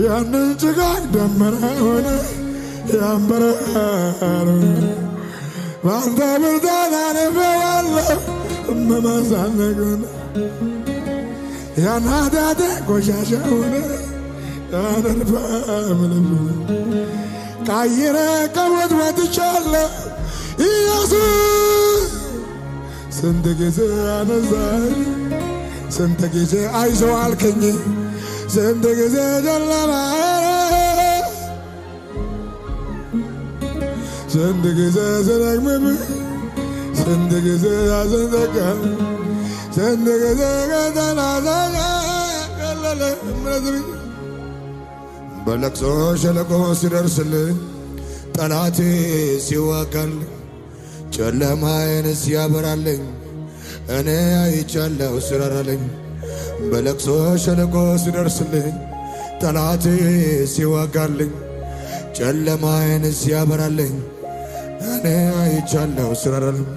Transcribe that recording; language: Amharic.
ያንን ጭጋግ ደመና ሆነ ያንበረር ባንተ ብርታት አልፌዋለሁ እመመሳነቁን ያን ኃጢአቴ ቆሻሻ ሆነ ያንርፋ ምልም ቃይረ ከሞት ወጥቻለሁ ኢየሱስ ስንት ጊዜ አነሳኝ ስንት ጊዜ አይዞህ አልከኝ ስንት ጊዜ ጨለማ ስንት ጊዜ ስደክምብህ ስንት ጊዜ ያስንጠቀም ስንት ጊዜ ከተናዘቀ ቀለለ እምነትብኝ በለቅሶ ሸለቆ ሲደርስልኝ ጠላቴ ሲዋጋልኝ ጨለማዬን ሲያበራልኝ እኔ አይቻለሁ ሲራራልኝ በለቅሶ ሸለቆ ሲደርስልኝ ጠላቴ ሲዋጋልኝ ጨለማዬን ሲያበራልኝ እኔ አይቻለሁ ሲራራልኝ